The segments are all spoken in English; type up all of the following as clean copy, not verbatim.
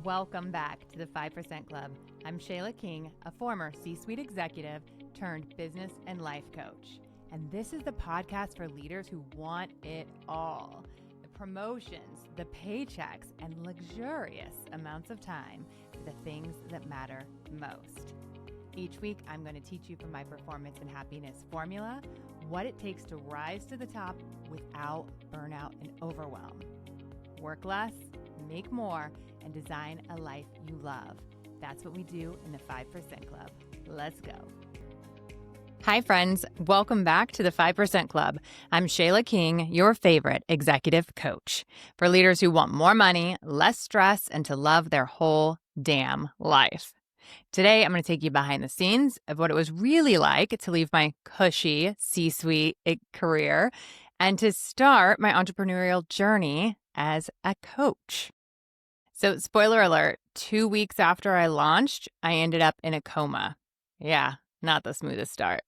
Welcome back to the 5% Club. I'm ShaylaMKing, a former C-suite executive turned business and life coach. And this is the podcast for leaders who want it all. The promotions, the paychecks, and luxurious amounts of time for the things that matter most. Each week, I'm going to teach you from my performance and happiness formula what it takes to rise to the top without burnout and overwhelm. Work less, make more, and design a life you love. That's what we do in the 5% Club. Let's go. Hi, friends. Welcome back to the 5% Club. I'm ShaylaMKing, your favorite executive coach for leaders who want more money, less stress, and to love their whole damn life. Today, I'm going to take you behind the scenes of what it was really like to leave my cushy C-suite career and to start my entrepreneurial journey as a coach. So, spoiler alert, 2 weeks after I launched, I ended up in a coma. Yeah, not the smoothest start.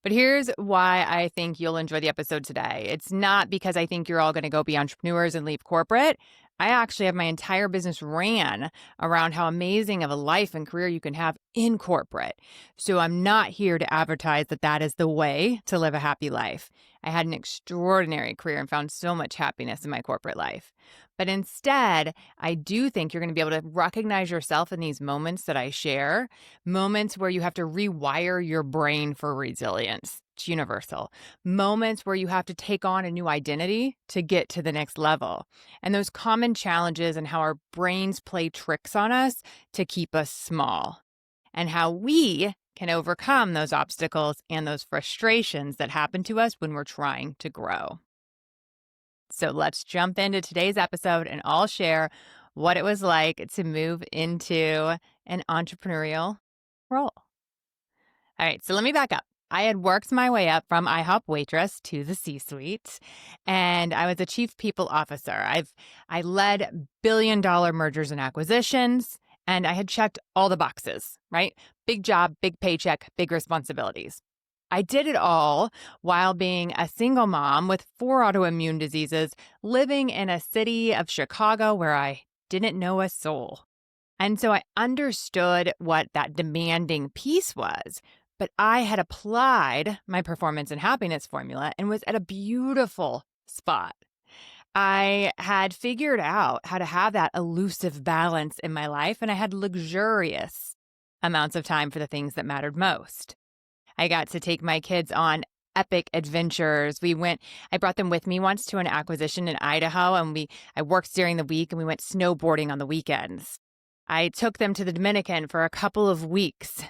But here's why I think you'll enjoy the episode today. It's not because I think you're all going to go be entrepreneurs and leave corporate. I actually have my entire business ran around how amazing of a life and career you can have in corporate. So I'm not here to advertise that that is the way to live a happy life. I had an extraordinary career and found so much happiness in my corporate life. But instead, I do think you're going to be able to recognize yourself in these moments that I share, moments where you have to rewire your brain for resilience. It's universal. Moments where you have to take on a new identity to get to the next level. And those common challenges and how our brains play tricks on us to keep us small. And how we can overcome those obstacles and those frustrations that happen to us when we're trying to grow. So let's jump into today's episode and I'll share what it was like to move into an entrepreneurial role. All right, so let me back up. I had worked my way up from IHOP waitress to the C-suite, and I was a chief people officer. I led billion-dollar mergers and acquisitions, and I had checked all the boxes, right? Big job, big paycheck, big responsibilities. I did it all while being a single mom with 4 autoimmune diseases, living in a city of Chicago where I didn't know a soul. And so I understood what that demanding piece was, but I had applied my performance and happiness formula and was at a beautiful spot. I had figured out how to have that elusive balance in my life, and I had luxurious amounts of time for the things that mattered most. I got to take my kids on epic adventures. I brought them with me once to an acquisition in Idaho, and I worked during the week and we went snowboarding on the weekends. I took them to the Dominican for a couple of weeks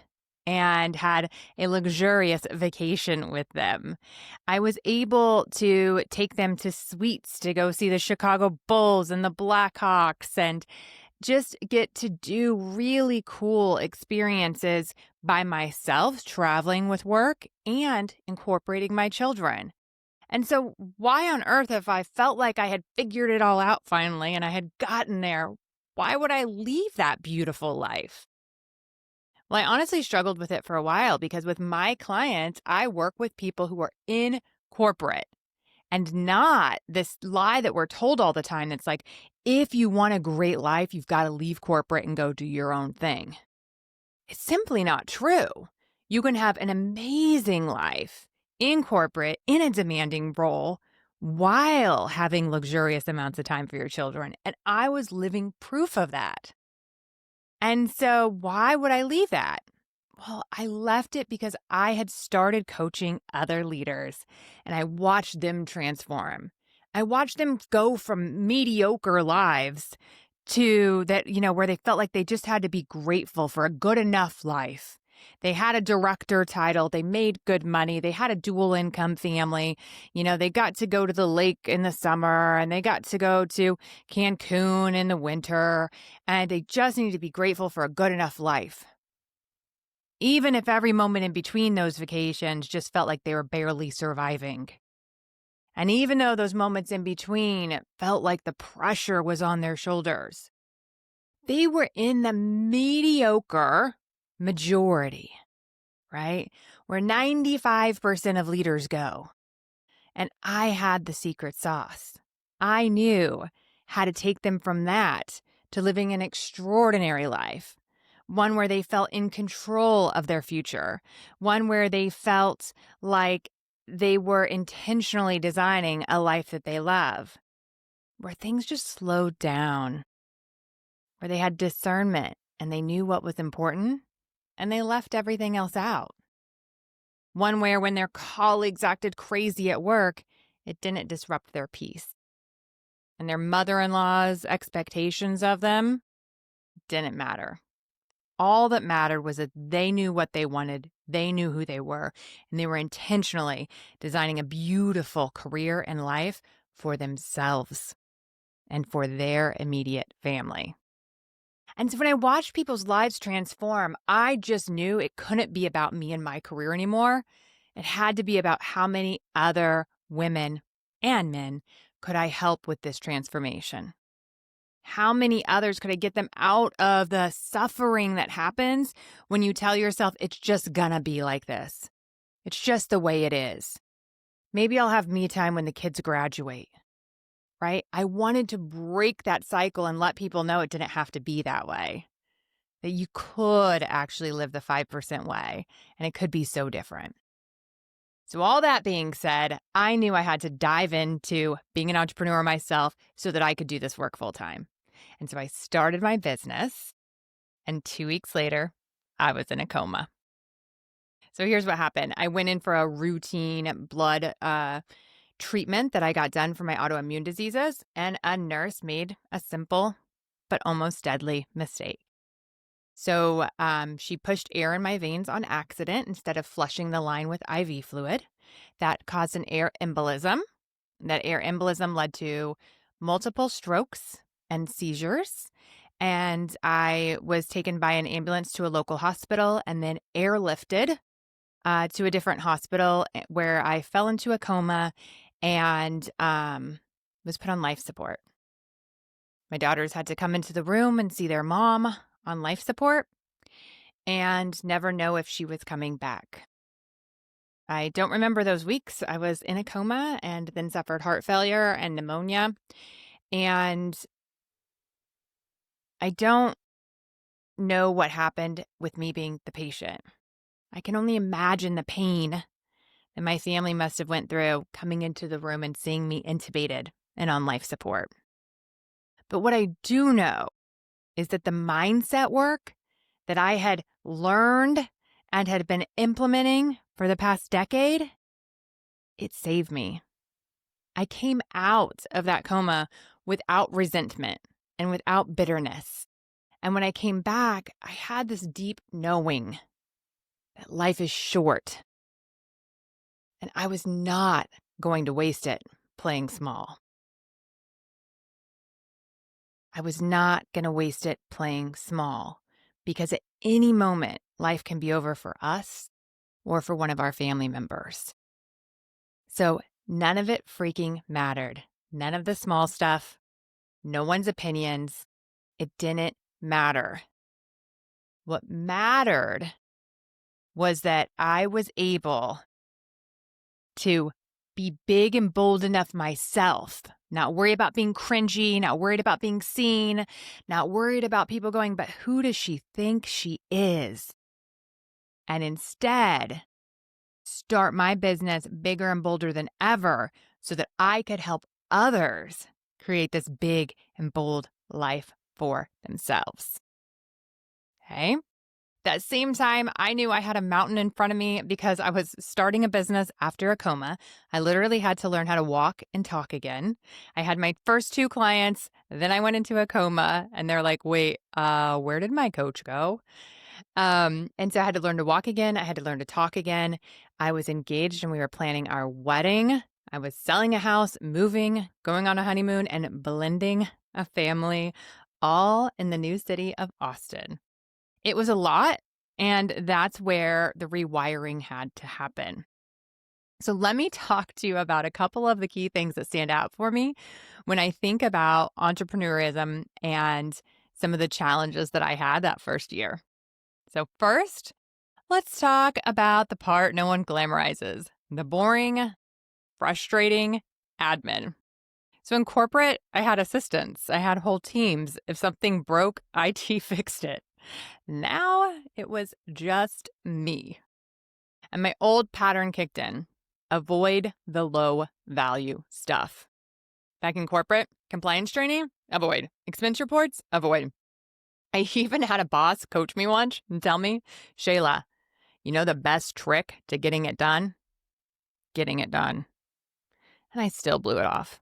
and had a luxurious vacation with them. I was able to take them to suites to go see the Chicago Bulls and the Blackhawks and just get to do really cool experiences by myself, traveling with work and incorporating my children. And so why on earth, if I felt like I had figured it all out finally and I had gotten there, why would I leave that beautiful life? Well, I honestly struggled with it for a while because with my clients, I work with people who are in corporate. And not this lie that we're told all the time that's like, if you want a great life, you've got to leave corporate and go do your own thing. It's simply not true. You can have an amazing life in corporate, in a demanding role, while having luxurious amounts of time for your children. And I was living proof of that. And so why would I leave that? Well, I left it because I had started coaching other leaders and I watched them transform. I watched them go from mediocre lives to that, where they felt like they just had to be grateful for a good enough life. They had a director title. They made good money. They had a dual income family. They got to go to the lake in the summer and they got to go to Cancun in the winter. And they just needed to be grateful for a good enough life. Even if every moment in between those vacations just felt like they were barely surviving. And even though those moments in between felt like the pressure was on their shoulders, they were in the mediocre majority, right? Where 95% of leaders go. And I had the secret sauce. I knew how to take them from that to living an extraordinary life, one where they felt in control of their future, one where they felt like they were intentionally designing a life that they love, where things just slowed down, where they had discernment and they knew what was important and they left everything else out. One where when their colleagues acted crazy at work, it didn't disrupt their peace. And their mother-in-law's expectations of them didn't matter. All that mattered was that they knew what they wanted, they knew who they were, and they were intentionally designing a beautiful career and life for themselves and for their immediate family. And so when I watched people's lives transform, I just knew it couldn't be about me and my career anymore. It had to be about how many other women and men could I help with this transformation. How many others could I get them out of the suffering that happens when you tell yourself it's just gonna be like this? It's just the way it is. Maybe I'll have me time when the kids graduate, right? I wanted to break that cycle and let people know it didn't have to be that way, that you could actually live the 5% way, and it could be so different. So all that being said, I knew I had to dive into being an entrepreneur myself so that I could do this work full time. And so I started my business, and 2 weeks later, I was in a coma. So here's what happened. I went in for a routine blood treatment that I got done for my autoimmune diseases, and a nurse made a simple but almost deadly mistake. So she pushed air in my veins on accident instead of flushing the line with IV fluid. That caused an air embolism. That air embolism led to multiple strokes and seizures. And I was taken by an ambulance to a local hospital and then airlifted to a different hospital where I fell into a coma and was put on life support. My daughters had to come into the room and see their mom on life support and never know if she was coming back. I don't remember those weeks. I was in a coma and then suffered heart failure and pneumonia. And I don't know what happened with me being the patient. I can only imagine the pain that my family must have went through coming into the room and seeing me intubated and on life support. But what I do know is that the mindset work that I had learned and had been implementing for the past decade, it saved me. I came out of that coma without resentment and without bitterness. And when I came back, I had this deep knowing that life is short. And I was not going to waste it playing small. I was not going to waste it playing small because at any moment, life can be over for us or for one of our family members. So none of it freaking mattered. None of the small stuff, no one's opinions. It didn't matter. What mattered was that I was able to be big and bold enough myself, not worry about being cringy, not worried about being seen, not worried about people going, but who does she think she is? And instead, start my business bigger and bolder than ever so that I could help others create this big and bold life for themselves. Okay? That same time, I knew I had a mountain in front of me because I was starting a business after a coma. I literally had to learn how to walk and talk again. I had my first 2 clients, then I went into a coma, and they're like, wait, where did my coach go? And so I had to learn to walk again. I had to learn to talk again. I was engaged and we were planning our wedding. I was selling a house, moving, going on a honeymoon, and blending a family, all in the new city of Austin. It was a lot, and that's where the rewiring had to happen. So let me talk to you about a couple of the key things that stand out for me when I think about entrepreneurism and some of the challenges that I had that first year. So first, let's talk about the part no one glamorizes, the boring, frustrating admin. So in corporate, I had assistants. I had whole teams. If something broke, IT fixed it. Now it was just me. And my old pattern kicked in. Avoid the low value stuff. Back in corporate, compliance training, avoid. Expense reports, avoid. I even had a boss coach me once and tell me, Shayla, you know the best trick to getting it done? Getting it done. And I still blew it off.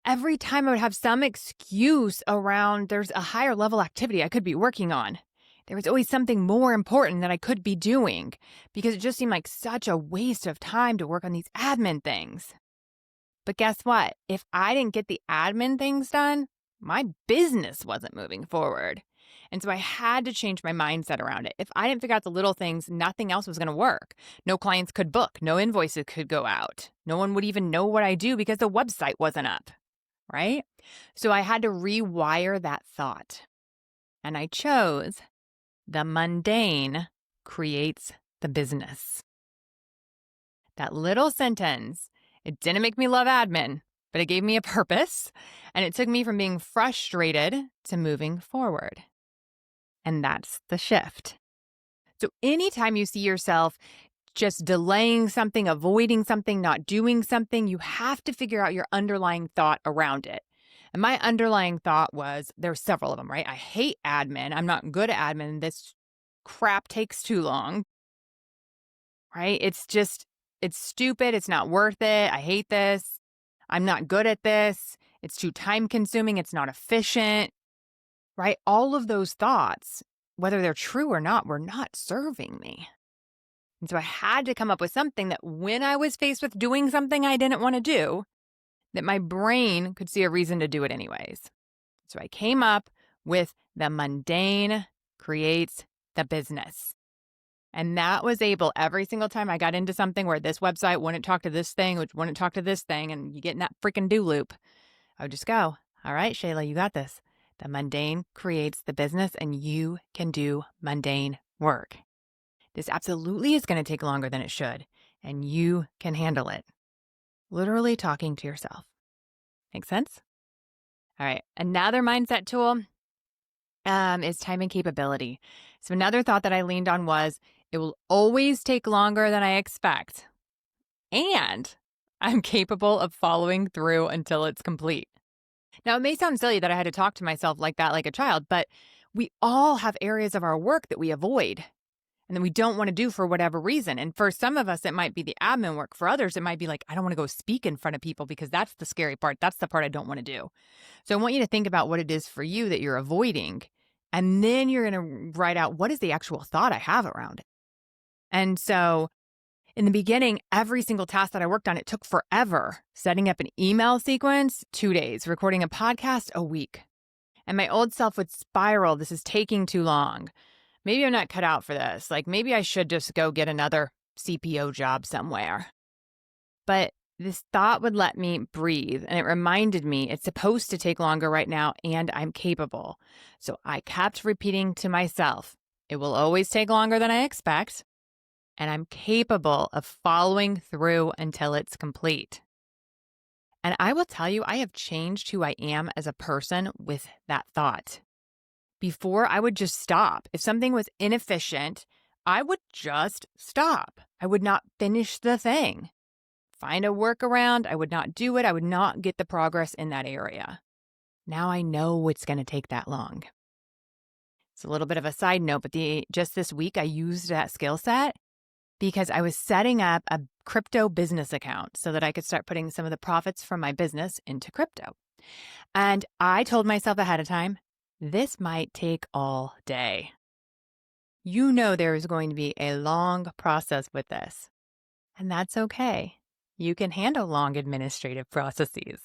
Every time I would have some excuse around there's a higher level activity I could be working on. There was always something more important that I could be doing because it just seemed like such a waste of time to work on these admin things. But guess what? If I didn't get the admin things done, my business wasn't moving forward. And so I had to change my mindset around it. If I didn't figure out the little things, nothing else was going to work. No clients could book. No invoices could go out. No one would even know what I do because the website wasn't up, right? So I had to rewire that thought. And I chose the mundane creates the business. That little sentence, it didn't make me love admin, but it gave me a purpose, and it took me from being frustrated to moving forward. And that's the shift. So anytime you see yourself just delaying something, avoiding something, not doing something, you have to figure out your underlying thought around it. And my underlying thought was, there's several of them, right? I hate admin. I'm not good at admin. This crap takes too long, right? It's stupid. It's not worth it. I hate this. I'm not good at this. It's too time consuming. It's not efficient, right? All of those thoughts, whether they're true or not, were not serving me. And so I had to come up with something that when I was faced with doing something I didn't want to do, that my brain could see a reason to do it anyways. So I came up with the mundane creates the business. And that was able every single time I got into something where this website wouldn't talk to this thing, which wouldn't talk to this thing, and you get in that freaking do loop, I would just go, all right, Shayla, you got this. The mundane creates the business, and you can do mundane work. This absolutely is going to take longer than it should, and you can handle it. Literally talking to yourself. Make sense? All right. Another mindset tool is time and capability. So another thought that I leaned on was, it will always take longer than I expect. And I'm capable of following through until it's complete. Now, it may sound silly that I had to talk to myself like that, like a child, but we all have areas of our work that we avoid and that we don't want to do for whatever reason. And for some of us, it might be the admin work. For others, it might be like, I don't want to go speak in front of people because that's the scary part. That's the part I don't want to do. So I want you to think about what it is for you that you're avoiding. And then you're going to write out, what is the actual thought I have around it? And so in the beginning, every single task that I worked on, it took forever. Setting up an email sequence, 2 days. Recording a podcast, a week. And my old self would spiral. This is taking too long. Maybe I'm not cut out for this. Like, maybe I should just go get another CPO job somewhere. But this thought would let me breathe. And it reminded me it's supposed to take longer right now, and I'm capable. So I kept repeating to myself, it will always take longer than I expect. And I'm capable of following through until it's complete. And I will tell you, I have changed who I am as a person with that thought. Before, I would just stop. If something was inefficient, I would just stop. I would not finish the thing. Find a workaround. I would not do it. I would not get the progress in that area. Now I know it's going to take that long. It's a little bit of a side note, but just this week, I used that skill set because I was setting up a crypto business account so that I could start putting some of the profits from my business into crypto. And I told myself ahead of time, this might take all day. You know there is going to be a long process with this, and that's okay. You can handle long administrative processes.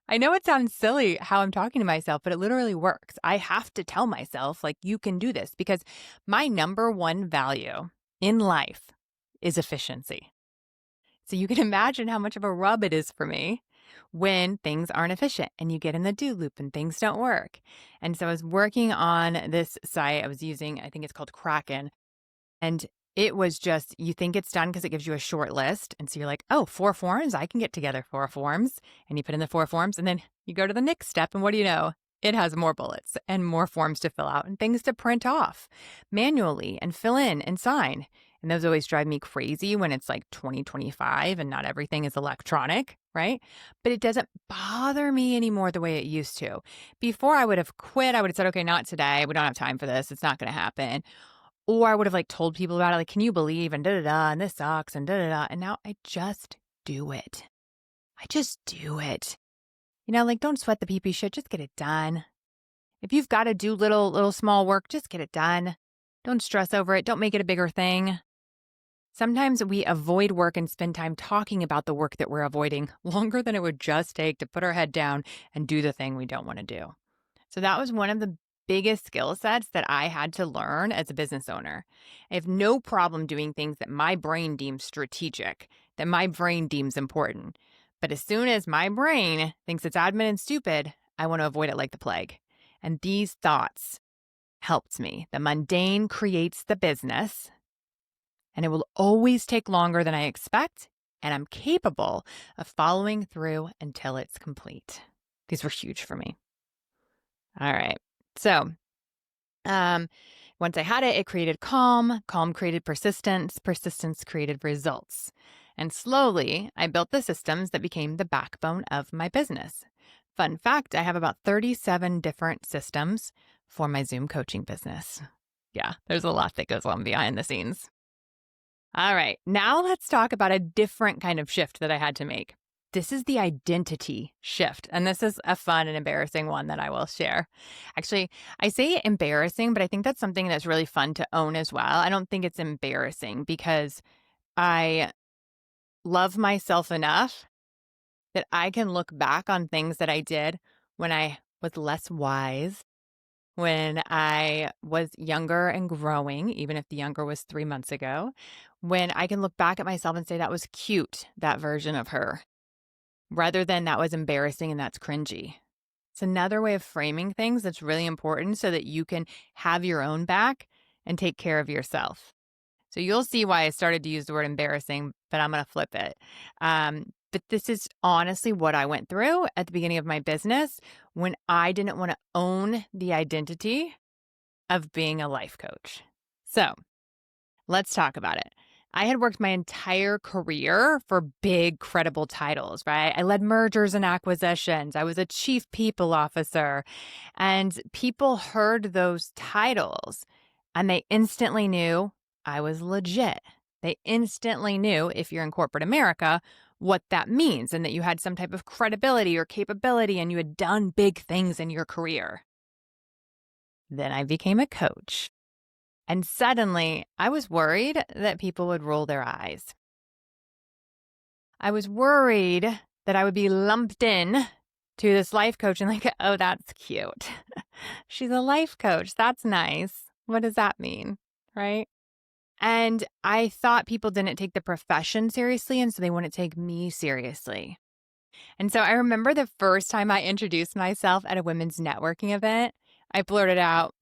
I know it sounds silly how I'm talking to myself, but it literally works. I have to tell myself, like, you can do this because my number one value in life is efficiency. So you can imagine how much of a rub it is for me when things aren't efficient and you get in the do loop and things don't work. And so I was working on this site. I was using, I think it's called Kraken. And it was just, you think it's done because it gives you a short list. And so you're like, oh, 4 forms, I can get together 4 forms. And you put in the 4 forms and then you go to the next step. And what do you know? It has more bullets and more forms to fill out and things to print off manually and fill in and sign. And those always drive me crazy when it's like 2025 and not everything is electronic, right? But it doesn't bother me anymore the way it used to. Before I would have quit, I would have said, okay, not today. We don't have time for this. It's not going to happen. Or I would have like told people about it, like, can you believe, and da-da-da, and this sucks, and da-da-da. And now I just do it. I just do it. Like, don't sweat the pee-pee shit. Just get it done. If you've got to do little small work, just get it done. Don't stress over it. Don't make it a bigger thing. Sometimes we avoid work and spend time talking about the work that we're avoiding longer than it would just take to put our head down and do the thing we don't want to do. So that was one of the biggest skill sets that I had to learn as a business owner. I have no problem doing things that my brain deems strategic, that my brain deems important. But as soon as my brain thinks it's admin and stupid, I want to avoid it like the plague. And these thoughts helped me. The mundane creates the business, and it will always take longer than I expect, and I'm capable of following through until it's complete. These were huge for me. All right. So, once I had it, it created calm. Calm created persistence. Persistence created results. And slowly, I built the systems that became the backbone of my business. Fun fact, I have about 37 different systems for my Zoom coaching business. Yeah, there's a lot that goes on behind the scenes. All right, now let's talk about a different kind of shift that I had to make. This is the identity shift. And this is a fun and embarrassing one that I will share. Actually, I say embarrassing, but I think that's something that's really fun to own as well. I don't think it's embarrassing because I love myself enough that I can look back on things that I did when I was less wise, when I was younger and growing, even if the younger was 3 months ago, when I can look back at myself and say that was cute, that version of her, rather than that was embarrassing and that's cringy. It's another way of framing things that's really important so that you can have your own back and take care of yourself. So you'll see why I started to use the word embarrassing, but I'm going to flip it. But this is honestly what I went through at the beginning of my business when I didn't want to own the identity of being a life coach. So let's talk about it. I had worked my entire career for big, credible titles, right? I led mergers and acquisitions. I was a chief people officer. And people heard those titles and they instantly knew I was legit. They instantly knew, if you're in corporate America, what that means and that you had some type of credibility or capability and you had done big things in your career. Then I became a coach. And suddenly, I was worried that people would roll their eyes. I was worried that I would be lumped in to this life coach and like, oh, that's cute. She's a life coach. That's nice. What does that mean? Right? And I thought people didn't take the profession seriously, and so they wouldn't take me seriously. And so I remember the first time I introduced myself at a women's networking event, I blurted out,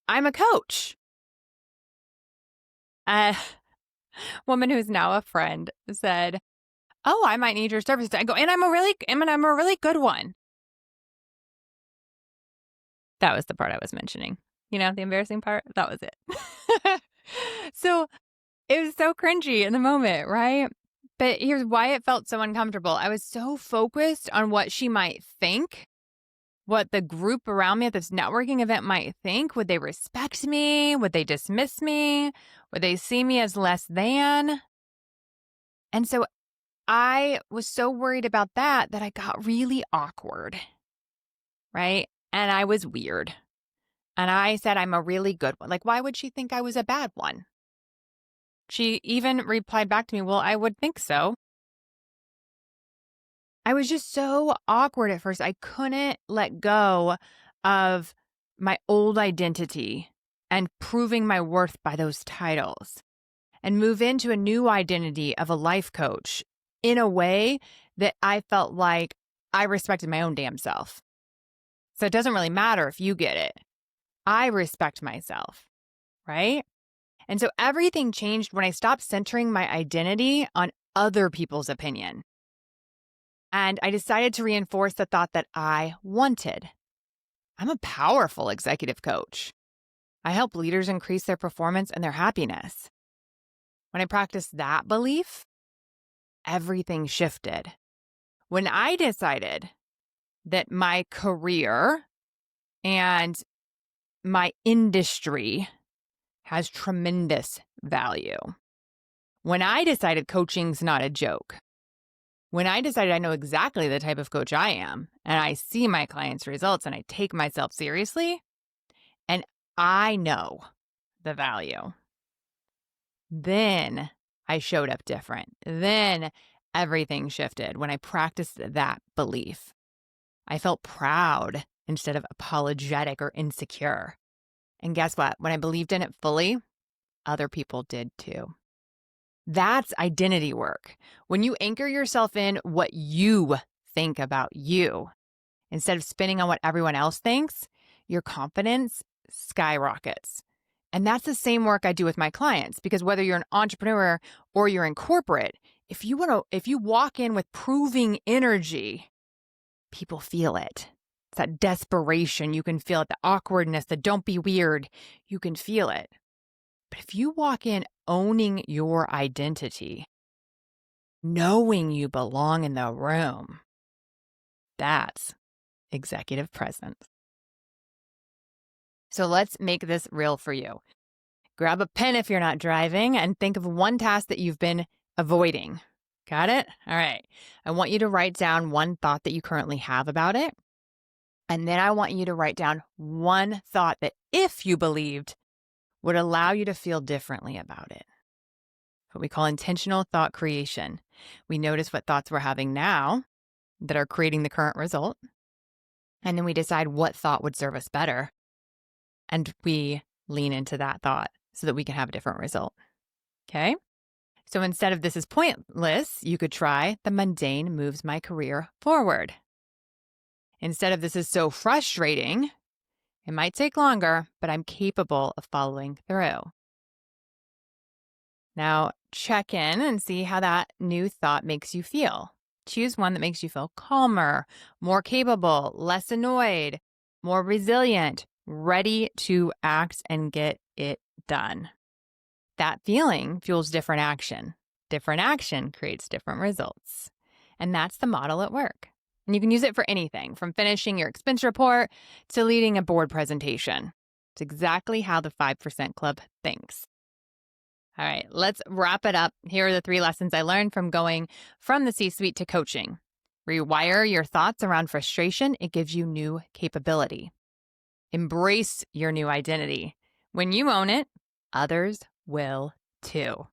I'm a coach. A woman who's now a friend said, oh, I might need your services. I go, and I'm a really good one. That was the part I was mentioning. The embarrassing part? That was it. So it was so cringy in the moment, right? But here's why it felt so uncomfortable. I was so focused on what she might think, what the group around me at this networking event might think. Would they respect me? Would they dismiss me? Would they see me as less than? And so I was so worried about that I got really awkward, right? And I was weird. And I said, I'm a really good one. Like, why would she think I was a bad one? She even replied back to me, well, I would think so. I was just so awkward at first. I couldn't let go of my old identity and proving my worth by those titles and move into a new identity of a life coach in a way that I felt like I respected my own damn self. So it doesn't really matter if you get it. I respect myself, right? And so everything changed when I stopped centering my identity on other people's opinion. And I decided to reinforce the thought that I wanted. I'm a powerful executive coach. I help leaders increase their performance and their happiness. When I practiced that belief, everything shifted. When I decided that my career and my industry has tremendous value. When I decided coaching's not a joke. When I decided I know exactly the type of coach I am, and I see my clients' results and I take myself seriously, and I know the value, then I showed up different. Then everything shifted when I practiced that belief. I felt proud instead of apologetic or insecure. And guess what? When I believed in it fully, other people did too. That's identity work. When you anchor yourself in what you think about you, instead of spinning on what everyone else thinks, your confidence skyrockets. And that's the same work I do with my clients, because whether you're an entrepreneur or you're in corporate, if you walk in with proving energy, people feel it. It's that desperation. You can feel it, the awkwardness, the don't be weird. You can feel it. But if you walk in owning your identity, knowing you belong in the room, that's executive presence. So let's make this real for you. Grab a pen if you're not driving and think of one task that you've been avoiding. Got it? All right. I want you to write down one thought that you currently have about it. And then I want you to write down one thought that, if you believed, would allow you to feel differently about it. What we call intentional thought creation. We notice what thoughts we're having now that are creating the current result. And then we decide what thought would serve us better. And we lean into that thought so that we can have a different result. Okay? So instead of this is pointless, you could try the mundane moves my career forward. Instead of this is so frustrating, it might take longer, but I'm capable of following through. Now, check in and see how that new thought makes you feel. Choose one that makes you feel calmer, more capable, less annoyed, more resilient, ready to act and get it done. That feeling fuels different action. Different action creates different results. And that's the model at work. And you can use it for anything, from finishing your expense report to leading a board presentation. It's exactly how the 5% Club thinks. All right, let's wrap it up. Here are the 3 lessons I learned from going from the C-suite to coaching. Rewire your thoughts around frustration. It gives you new capability. Embrace your new identity. When you own it, others will too.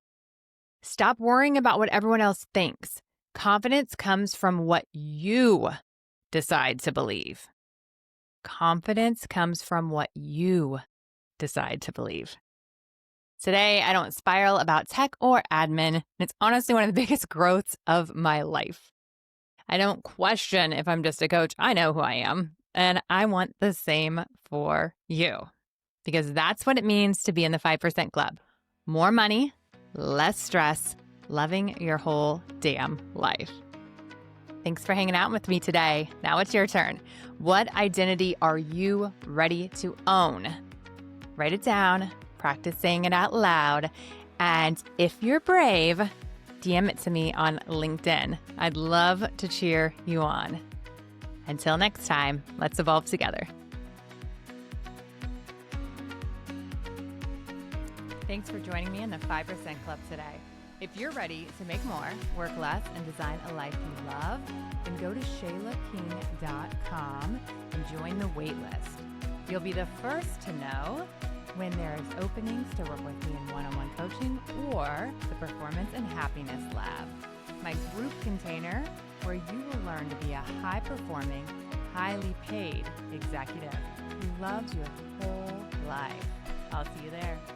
Stop worrying about what everyone else thinks. Confidence comes from what you decide to believe. Confidence comes from what you decide to believe. Today, I don't spiral about tech or admin, and it's honestly one of the biggest growths of my life. I don't question if I'm just a coach. I know who I am, and I want the same for you, because that's what it means to be in the 5% Club. More money, less stress, loving your whole damn life. Thanks for hanging out with me today. Now it's your turn. What identity are you ready to own? Write it down, practice saying it out loud, and if you're brave, DM it to me on LinkedIn. I'd love to cheer you on. Until next time, let's evolve together. Thanks for joining me in the 5% Club today. If you're ready to make more, work less, and design a life you love, then go to ShaylaMKing.com and join the waitlist. You'll be the first to know when there is openings to work with me in one-on-one coaching or the Performance and Happiness Lab, my group container where you will learn to be a high-performing, highly paid executive who loves your whole life. I'll see you there.